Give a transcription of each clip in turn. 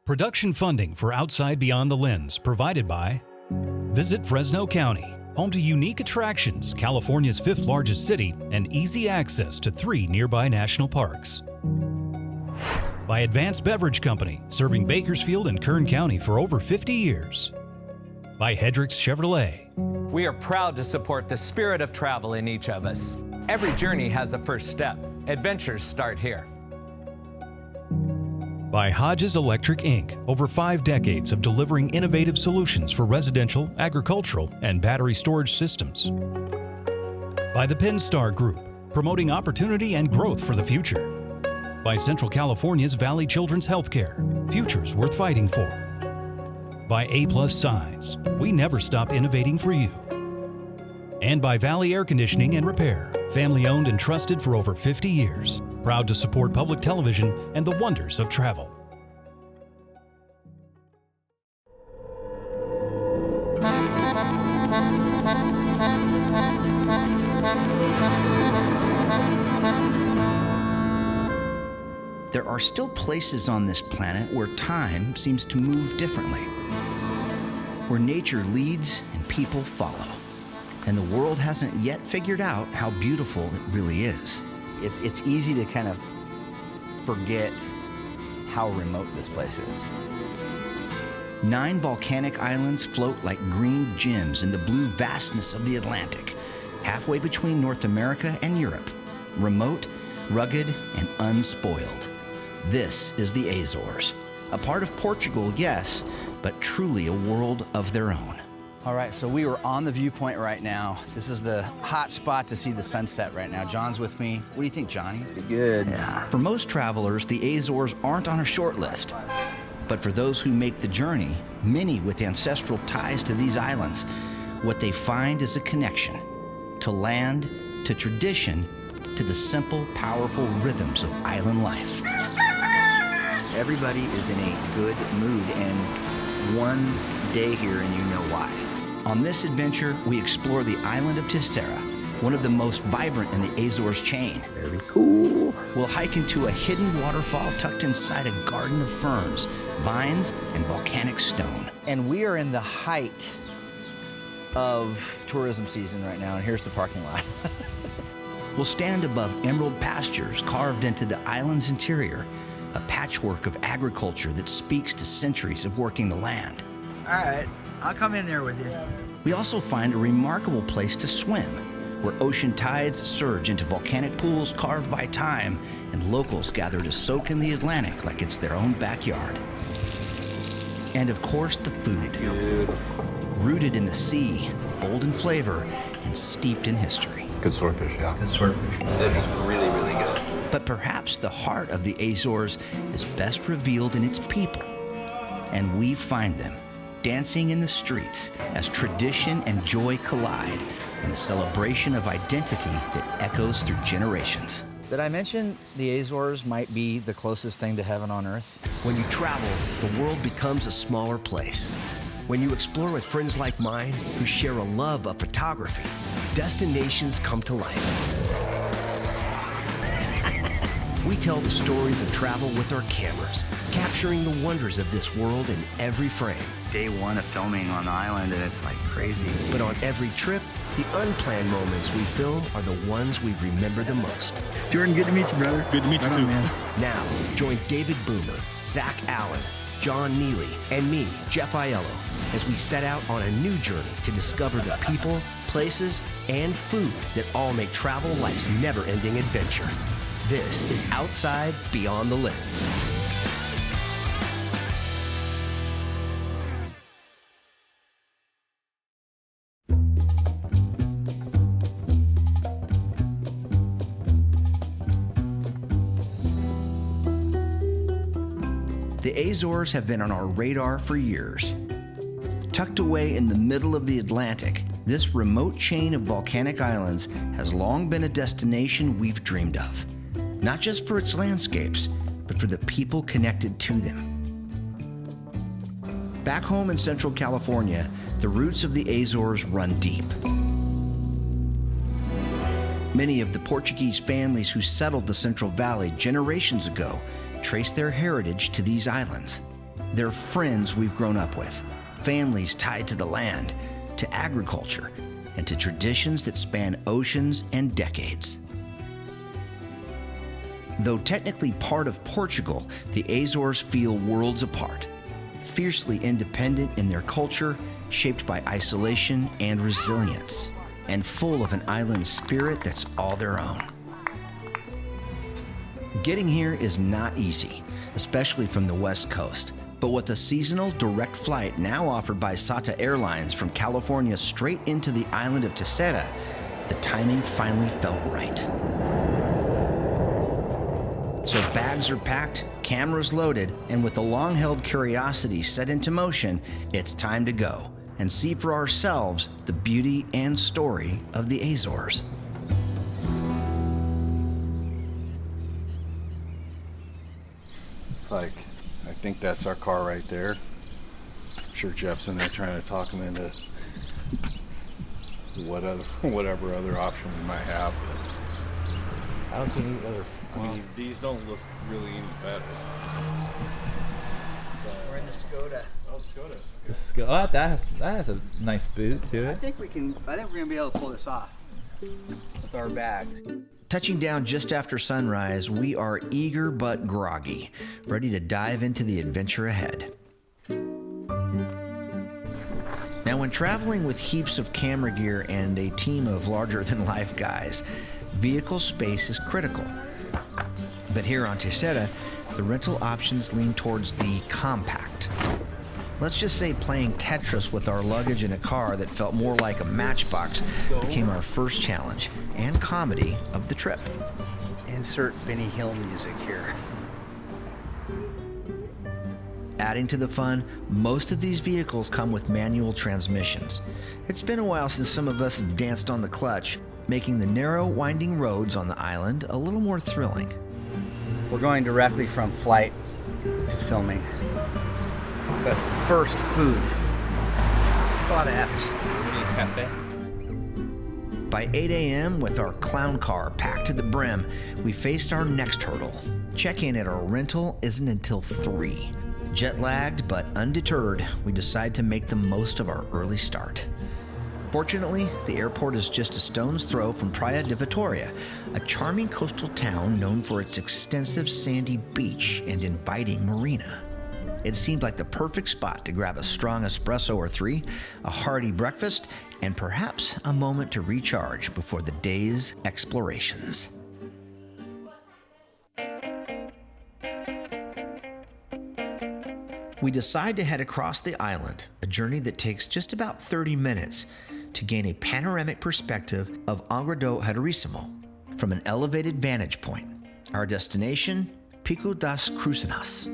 Production funding for Outside Beyond the Lens provided by Visit Fresno County, home to unique attractions, California's 5th largest city, and easy access to 3 nearby national parks. By Advanced Beverage Company, serving Bakersfield and Kern County for over 50 years. By Hedricks Chevrolet. We are proud to support the spirit of travel in each of us. Every journey has a first step. Adventures start here. By Hodges Electric Inc., over 5 decades of delivering innovative solutions for residential, agricultural, and battery storage systems. By the Pinstar Group, promoting opportunity and growth for the future. By Central California's Valley Children's Healthcare, futures worth fighting for. By A+ Signs, we never stop innovating for you. And by Valley Air Conditioning and Repair, family owned and trusted for over 50 years. Proud to support public television and the wonders of travel. There are still places on this planet where time seems to move differently, where nature leads and people follow, and the world hasn't yet figured out how beautiful it really is. It's easy to kind of forget how remote this place is. 9 volcanic islands float like green gems in the blue vastness of the Atlantic, halfway between North America and Europe, remote, rugged, and unspoiled. This is the Azores, a part of Portugal, yes, but truly a world of their own. All right, so we are on the viewpoint right now. This is the hot spot to see the sunset right now. John's with me. What do you think, Johnny? Pretty good. Yeah. For most travelers, the Azores aren't on a short list. But for those who make the journey, many with ancestral ties to these islands, what they find is a connection to land, to tradition, to the simple, powerful rhythms of island life. Everybody is in a good mood, and one day here and you know why. On this adventure, we explore the island of Terceira, one of the most vibrant in the Azores chain. Very cool. We'll hike into a hidden waterfall tucked inside a garden of ferns, vines, and volcanic stone. And we are in the height of tourism season right now, and here's the parking lot. We'll stand above emerald pastures carved into the island's interior, a patchwork of agriculture that speaks to centuries of working the land. All right, I'll come in there with you. We also find a remarkable place to swim, where ocean tides surge into volcanic pools carved by time, and locals gather to soak in the Atlantic like it's their own backyard. And of course, the food. Beautiful. Rooted in the sea, bold in flavor, and steeped in history. Good swordfish, yeah. Good swordfish. It's really, really good. But perhaps the heart of the Azores is best revealed in its people. And we find them, dancing in the streets as tradition and joy collide in a celebration of identity that echoes through generations. Did I mention the Azores might be the closest thing to heaven on earth? When you travel, the world becomes a smaller place. When you explore with friends like mine who share a love of photography, destinations come to life. We tell the stories of travel with our cameras, capturing the wonders of this world in every frame. Day 1 of filming on the island, and it's like crazy. But on every trip, the unplanned moments we film are the ones we remember the most. Jordan, good to meet you, brother. Good to meet you too. Now, join David Boomer, Zack Allen, John Neely, and me, Jeff Aiello, as we set out on a new journey to discover the people, places, and food that all make travel life's never-ending adventure. This is Outside Beyond the Lens. The Azores have been on our radar for years. Tucked away in the middle of the Atlantic, this remote chain of volcanic islands has long been a destination we've dreamed of. Not just for its landscapes, but for the people connected to them. Back home in Central California, the roots of the Azores run deep. Many of the Portuguese families who settled the Central Valley generations ago trace their heritage to these islands. They're friends we've grown up with, families tied to the land, to agriculture, and to traditions that span oceans and decades. Though technically part of Portugal, the Azores feel worlds apart, fiercely independent in their culture, shaped by isolation and resilience, and full of an island spirit that's all their own. Getting here is not easy, especially from the West Coast. But with a seasonal direct flight now offered by SATA Airlines from California straight into the island of Terceira, the timing finally felt right. So bags are packed, cameras loaded, and with a long-held curiosity set into motion, it's time to go and see for ourselves the beauty and story of the Azores. It's like, I think that's our car right there. I'm sure Jeff's in there trying to talk him into whatever other option we might have. I don't see any other. I mean, these don't look really any better. We're in the Skoda. Oh, Skoda. Oh, that has a nice boot to I it. think we're gonna be able to pull this off with our bag. Touching down just after sunrise, we are eager but groggy, ready to dive into the adventure ahead. Now, when traveling with heaps of camera gear and a team of larger-than-life guys, vehicle space is critical. But here on Terceira, the rental options lean towards the compact. Let's just say playing Tetris with our luggage in a car that felt more like a matchbox became our first challenge and comedy of the trip. Insert Benny Hill music here. Adding to the fun, most of these vehicles come with manual transmissions. It's been a while since some of us have danced on the clutch, making the narrow, winding roads on the island a little more thrilling. We're going directly from flight to filming. But first, food. It's a lot of F's. Cafe. By 8 a.m., with our clown car packed to the brim, we faced our next hurdle. Check-in at our rental isn't until 3. Jet-lagged but undeterred, we decide to make the most of our early start. Fortunately, the airport is just a stone's throw from Praia de Vitoria, a charming coastal town known for its extensive sandy beach and inviting marina. It seemed like the perfect spot to grab a strong espresso or 3, a hearty breakfast, and perhaps a moment to recharge before the day's explorations. We decide to head across the island, a journey that takes just about 30 minutes, to gain a panoramic perspective of Angra do Heroísmo from an elevated vantage point. Our destination, Pico das Crucenas.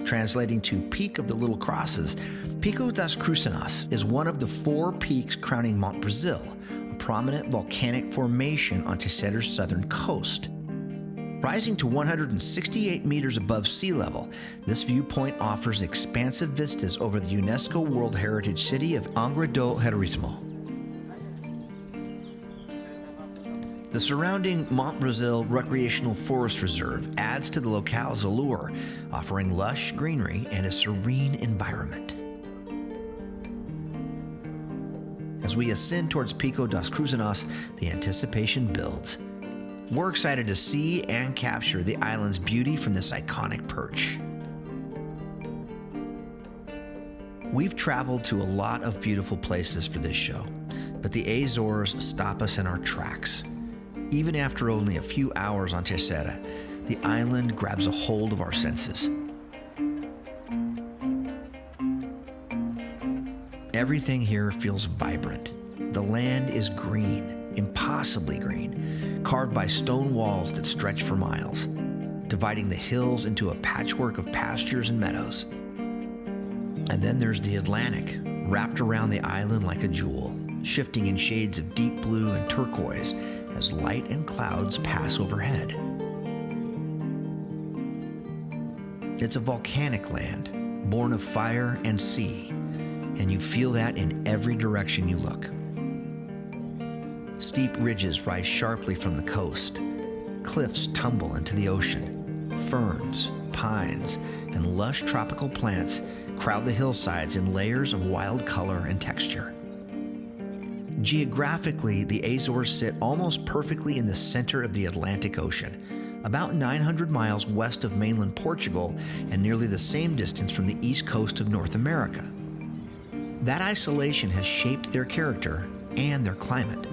Translating to Peak of the Little Crosses, Pico das Crucenas is one of the 4 peaks crowning Monte Brasil, a prominent volcanic formation on Terceira's southern coast. Rising to 168 meters above sea level, this viewpoint offers expansive vistas over the UNESCO World Heritage City of Angra do Heroísmo. The surrounding Monte Brasil Recreational Forest Reserve adds to the locale's allure, offering lush greenery and a serene environment. As we ascend towards Pico das Crucenas, the anticipation builds. We're excited to see and capture the island's beauty from this iconic perch. We've traveled to a lot of beautiful places for this show, but the Azores stop us in our tracks. Even after only a few hours on Terceira, the island grabs a hold of our senses. Everything here feels vibrant. The land is green, impossibly green, carved by stone walls that stretch for miles, dividing the hills into a patchwork of pastures and meadows. And then there's the Atlantic, wrapped around the island like a jewel, shifting in shades of deep blue and turquoise as light and clouds pass overhead. It's a volcanic land, born of fire and sea, and you feel that in every direction you look. Steep ridges rise sharply from the coast. Cliffs tumble into the ocean. Ferns, pines and lush tropical plants crowd the hillsides in layers of wild color and texture. Geographically, the Azores sit almost perfectly in the center of the Atlantic Ocean, about 900 miles west of mainland Portugal and nearly the same distance from the east coast of North America. That isolation has shaped their character and their climate.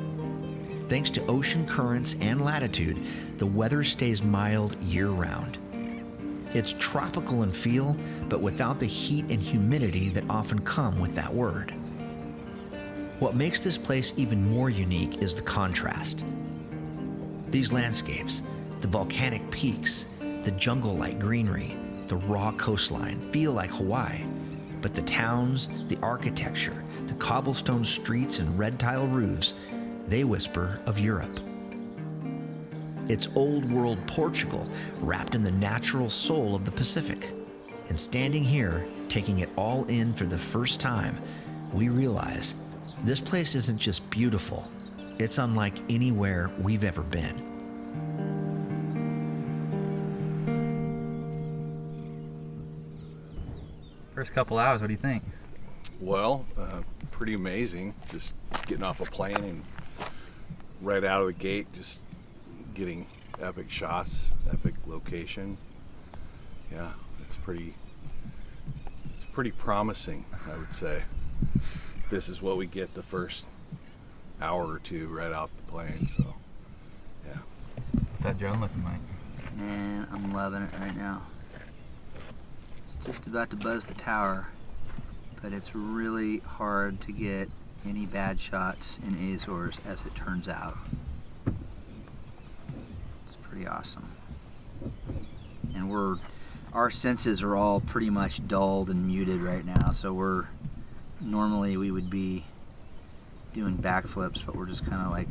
Thanks to ocean currents and latitude, the weather stays mild year-round. It's tropical in feel, but without the heat and humidity that often come with that word. What makes this place even more unique is the contrast. These landscapes, the volcanic peaks, the jungle-like greenery, the raw coastline feel like Hawaii, but the towns, the architecture, the cobblestone streets and red tile roofs, they whisper of Europe. It's old world Portugal wrapped in the natural soul of the Pacific. And standing here, taking it all in for the first time, we realize this place isn't just beautiful, it's unlike anywhere we've ever been. First couple hours, what do you think? Well, pretty amazing. Just getting off a plane and right out of the gate, just getting epic shots, epic location. Yeah, it's pretty promising, I would say. This is what we get the first hour or two right off the plane, so yeah. What's that drone looking like? Man, I'm loving it right now. It's just about to buzz the tower, but it's really hard to get any bad shots in Azores, as it turns out. It's pretty awesome. And our senses are all pretty much dulled and muted right now, so normally we would be doing backflips, but we're just kind of like,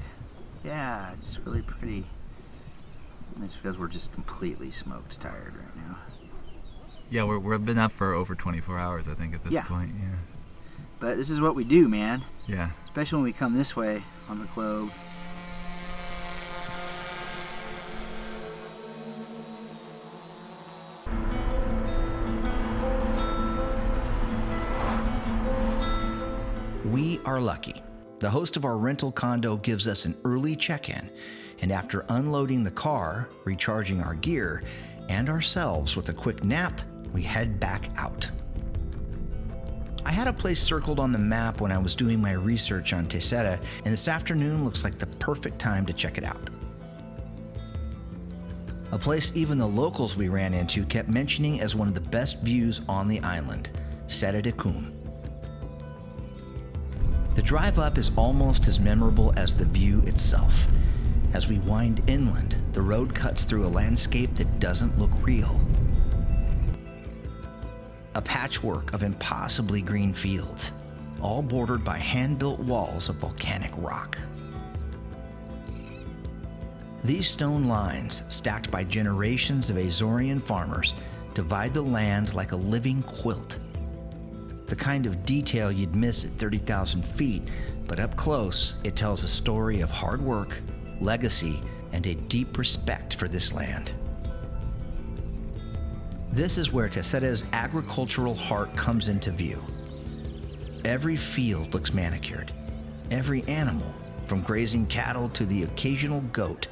yeah, it's really pretty. And it's because we're just completely smoked tired right now. Yeah, we've been up for over 24 hours, I think, at this point. Yeah. But this is what we do, man. Yeah. Especially when we come this way on the globe. We are lucky. The host of our rental condo gives us an early check-in, and after unloading the car, recharging our gear, and ourselves with a quick nap, we head back out. I had a place circled on the map when I was doing my research on Terceira, and this afternoon looks like the perfect time to check it out. A place even the locals we ran into kept mentioning as one of the best views on the island, Serra de Cum. The drive up is almost as memorable as the view itself. As we wind inland, the road cuts through a landscape that doesn't look real. A patchwork of impossibly green fields, all bordered by hand-built walls of volcanic rock. These stone lines, stacked by generations of Azorean farmers, divide the land like a living quilt. The kind of detail you'd miss at 30,000 feet, but up close, it tells a story of hard work, legacy, and a deep respect for this land. This is where Terceira's agricultural heart comes into view. Every field looks manicured. Every animal, from grazing cattle to the occasional goat,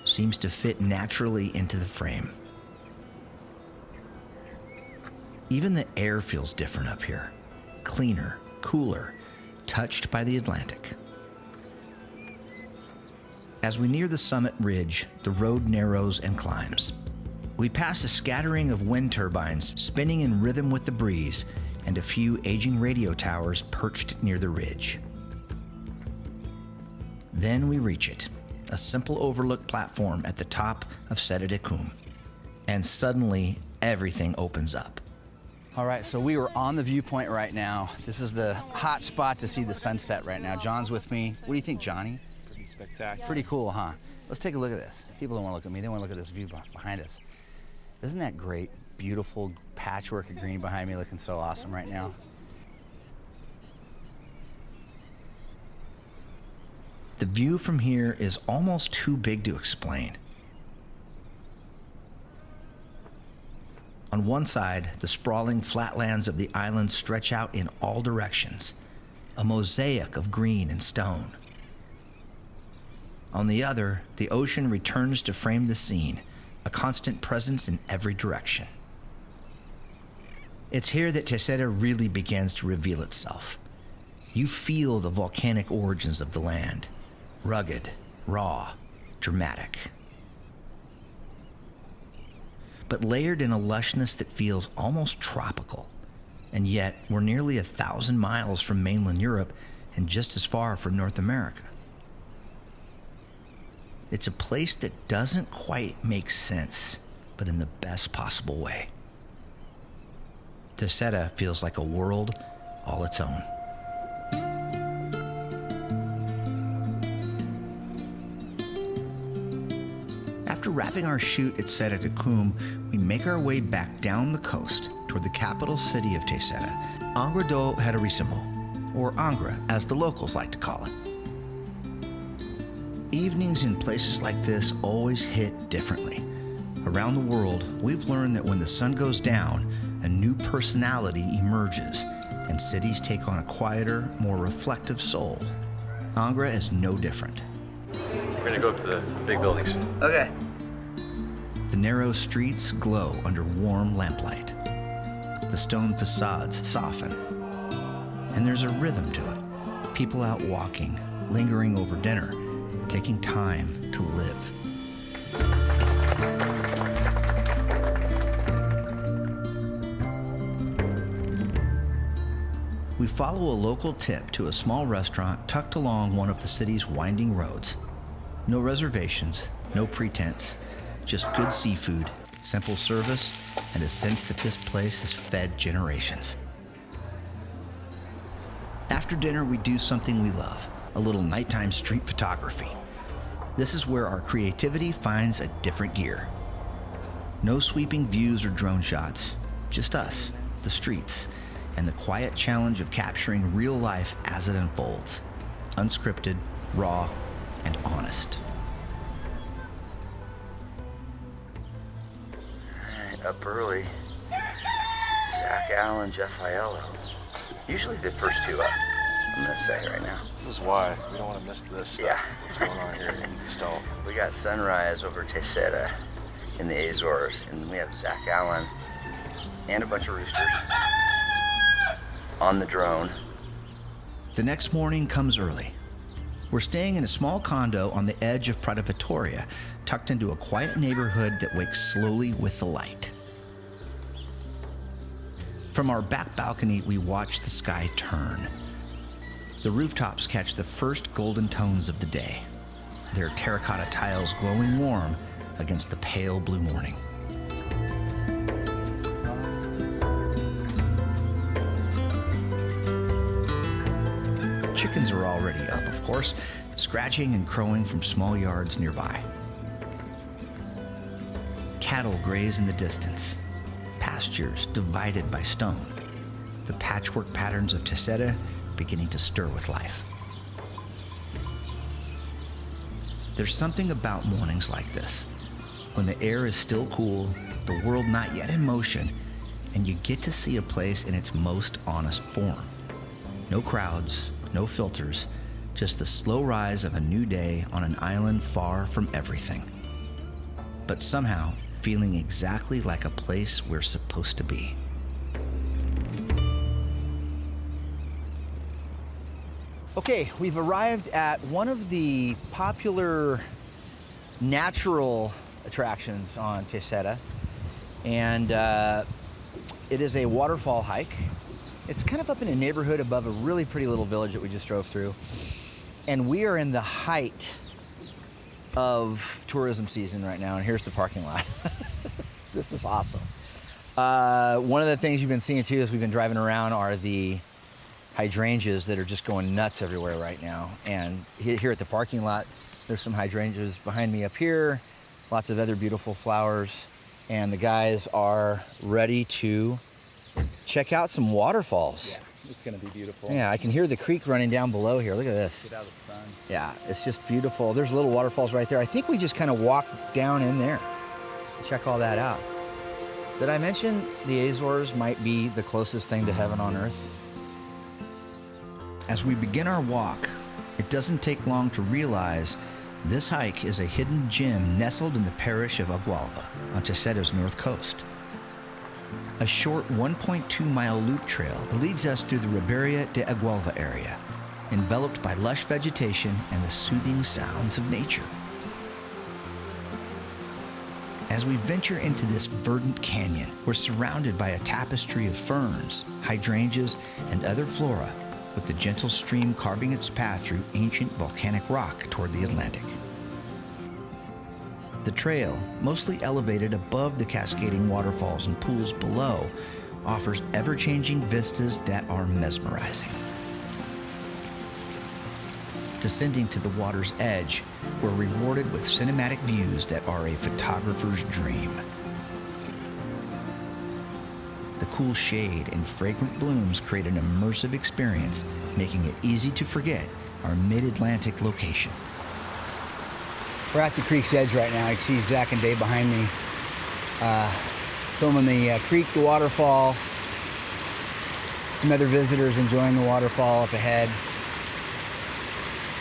seems to fit naturally into the frame. Even the air feels different up here. Cleaner, cooler, touched by the Atlantic. As we near the summit ridge, the road narrows and climbs. We pass a scattering of wind turbines spinning in rhythm with the breeze and a few aging radio towers perched near the ridge. Then we reach it, a simple overlook platform at the top of Serra de Cum. And suddenly, everything opens up. All right, so we are on the viewpoint right now. This is the hot spot to see the sunset right now. John's with me. What do you think, Johnny? Pretty spectacular. Pretty cool, huh? Let's take a look at this. People don't want to look at me. They want to look at this view behind us. Isn't that great? Beautiful patchwork of green behind me, looking so awesome right now. The view from here is almost too big to explain. On one side, the sprawling flatlands of the island stretch out in all directions, a mosaic of green and stone. On the other, the ocean returns to frame the scene, a constant presence in every direction. It's here that Terceira really begins to reveal itself. You feel the volcanic origins of the land, rugged, raw, dramatic. But layered in a lushness that feels almost tropical. And yet, we're nearly 1,000 miles from mainland Europe and just as far from North America. It's a place that doesn't quite make sense, but in the best possible way. Terceira feels like a world all its own. After wrapping our shoot at Serra de Cum, we make our way back down the coast toward the capital city of Terceira, Angra do Heroísimo, or Angra as the locals like to call it. Evenings in places like this always hit differently. Around the world, we've learned that when the sun goes down, a new personality emerges, and cities take on a quieter, more reflective soul. Angra is no different. We're gonna go up to the big buildings. Okay. The narrow streets glow under warm lamplight. The stone facades soften. And there's a rhythm to it. People out walking, lingering over dinner, taking time to live. We follow a local tip to a small restaurant tucked along one of the city's winding roads. No reservations, no pretense, just good seafood, simple service, and a sense that this place has fed generations. After dinner, we do something we love, a little nighttime street photography. This is where our creativity finds a different gear. No sweeping views or drone shots, just us, the streets, and the quiet challenge of capturing real life as it unfolds, unscripted, raw, and honest. All right, up early. Zack, Allen, Jeff Aiello. Usually the first two up, I'm gonna say right now. This is why we don't want to miss this stuff. Yeah. What's going on here in Stall? We got sunrise over Terceira in the Azores, and we have Zack Allen and a bunch of roosters on the drone. The next morning comes early. We're staying in a small condo on the edge of Prada Vitória, tucked into a quiet neighborhood that wakes slowly with the light. From our back balcony, we watch the sky turn. The rooftops catch the first golden tones of the day, their terracotta tiles glowing warm against the pale blue morning. Chickens are already up, of course, scratching and crowing from small yards nearby. Cattle graze in the distance, pastures divided by stone, the patchwork patterns of Terceira beginning to stir with life. There's something about mornings like this, when the air is still cool, the world not yet in motion, and you get to see a place in its most honest form. No crowds, no filters, just the slow rise of a new day on an island far from everything. But somehow feeling exactly like a place we're supposed to be. Okay, we've arrived at one of the popular natural attractions on Terceira, and it is a waterfall hike. It's kind of up in a neighborhood above a really pretty little village that we just drove through. And we are in the height of tourism season right now, and here's the parking lot. This is awesome. One of the things you've been seeing too as we've been driving around are the hydrangeas that are just going nuts everywhere right now. And here at the parking lot, there's some hydrangeas behind me up here, lots of other beautiful flowers, and the guys are ready to check out some waterfalls. Yeah, it's gonna be beautiful. Yeah, I can hear the creek running down below here. Look at this. Get out of the sun. Yeah, it's just beautiful. There's little waterfalls right there. I think we just kind of walk down in there, check all that out. Did I mention the Azores might be the closest thing to heaven on earth? As we begin our walk, it doesn't take long to realize this hike is a hidden gem nestled in the parish of Agualva on Teseda's north coast. A short 1.2-mile loop trail leads us through the Ribeira de Agualva area, enveloped by lush vegetation and the soothing sounds of nature. As we venture into this verdant canyon, we're surrounded by a tapestry of ferns, hydrangeas, and other flora, with the gentle stream carving its path through ancient volcanic rock toward the Atlantic. The trail, mostly elevated above the cascading waterfalls and pools below, offers ever-changing vistas that are mesmerizing. Descending to the water's edge, we're rewarded with cinematic views that are a photographer's dream. The cool shade and fragrant blooms create an immersive experience, making it easy to forget our mid-Atlantic location. We're at the creek's edge right now. I can see Zack and Dave behind me, filming the creek, the waterfall. Some other visitors enjoying the waterfall up ahead.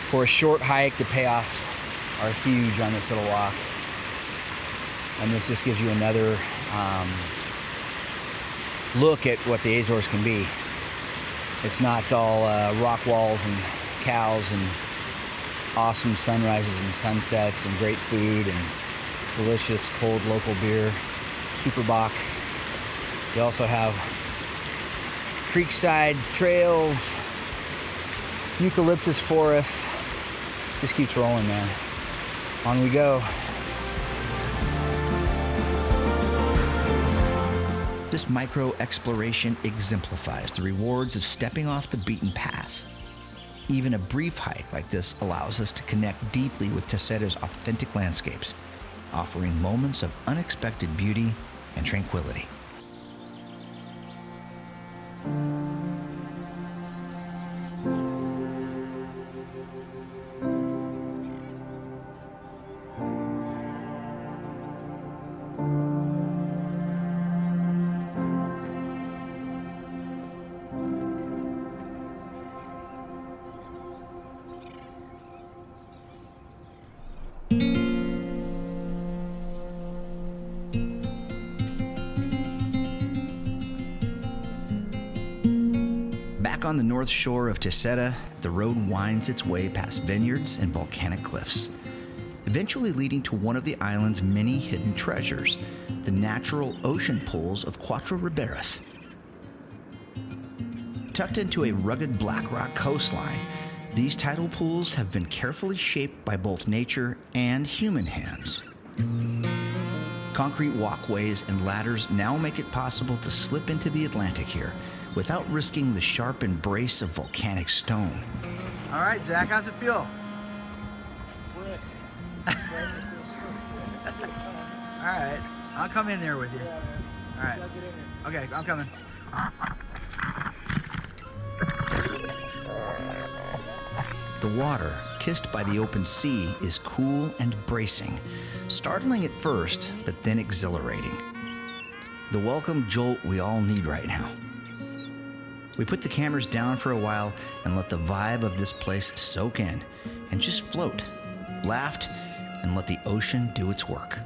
For a short hike, the payoffs are huge on this little walk. And this just gives you another look at what the Azores can be. It's not all rock walls and cows and awesome sunrises and sunsets and great food and delicious cold local beer, Super Bock. You also have creekside trails, eucalyptus forests. Just keeps rolling, man. On we go. This micro-exploration exemplifies the rewards of stepping off the beaten path. Even a brief hike like this allows us to connect deeply with Teseda's authentic landscapes, offering moments of unexpected beauty and tranquility. Back on the north shore of Teseda, the road winds its way past vineyards and volcanic cliffs, eventually leading to one of the island's many hidden treasures, the natural ocean pools of Cuatro Ribeiras. Tucked into a rugged black rock coastline, these tidal pools have been carefully shaped by both nature and human hands. Concrete walkways and ladders now make it possible to slip into the Atlantic here, without risking the sharp embrace of volcanic stone. All right, Zack, how's it feel? All right, I'll come in there with you. All right. Okay, I'm coming. The water, kissed by the open sea, is cool and bracing, startling at first, but then exhilarating. The welcome jolt we all need right now. We put the cameras down for a while and let the vibe of this place soak in and just float, laughed, and let the ocean do its work.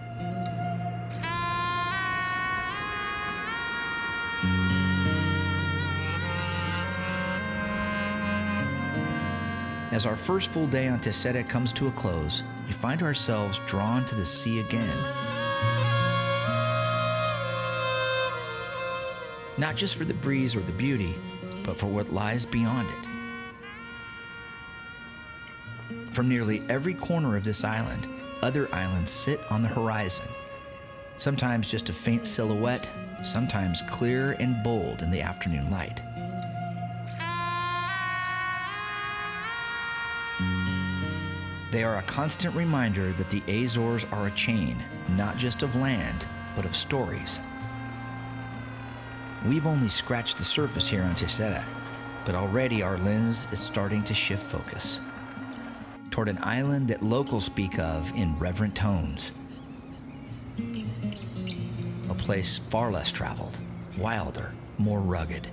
As our first full day on Teseda comes to a close, we find ourselves drawn to the sea again. Not just for the breeze or the beauty, but for what lies beyond it. From nearly every corner of this island, other islands sit on the horizon. Sometimes just a faint silhouette, sometimes clear and bold in the afternoon light. They are a constant reminder that the Azores are a chain, not just of land, but of stories. We've only scratched the surface here on Teseda, but already our lens is starting to shift focus toward an island that locals speak of in reverent tones. A place far less traveled, wilder, more rugged.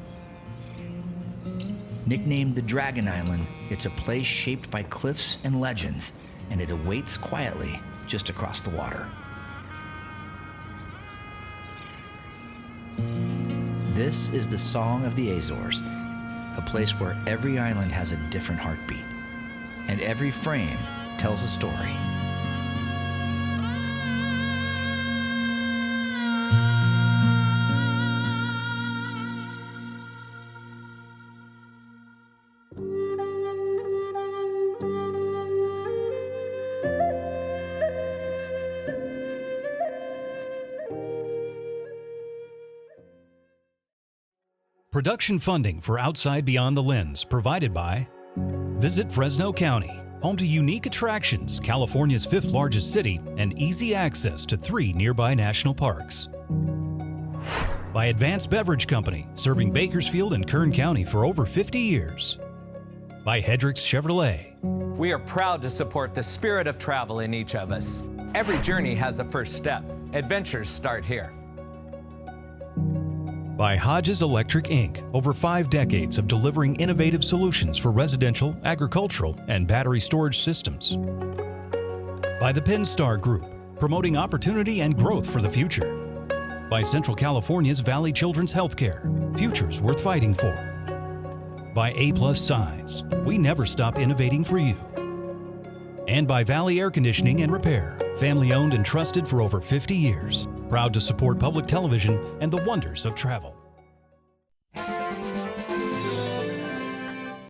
Nicknamed the Dragon Island, it's a place shaped by cliffs and legends, and it awaits quietly just across the water. This is the Song of the Azores, a place where every island has a different heartbeat, and every frame tells a story. Production funding for Outside Beyond the Lens provided by Visit Fresno County, home to unique attractions, California's 5th largest city, and easy access to 3 nearby national parks. By Advanced Beverage Company, serving Bakersfield and Kern County for over 50 years. By Hendricks Chevrolet. We are proud to support the spirit of travel in each of us. Every journey has a first step. Adventures start here. By Hodges Electric Inc., over 5 decades of delivering innovative solutions for residential, agricultural, and battery storage systems. By the Pinstar Group, promoting opportunity and growth for the future. By Central California's Valley Children's Healthcare, futures worth fighting for. By A+ Signs, we never stop innovating for you. And by Valley Air Conditioning and Repair, family owned and trusted for over 50 years. Proud to support public television and the wonders of travel.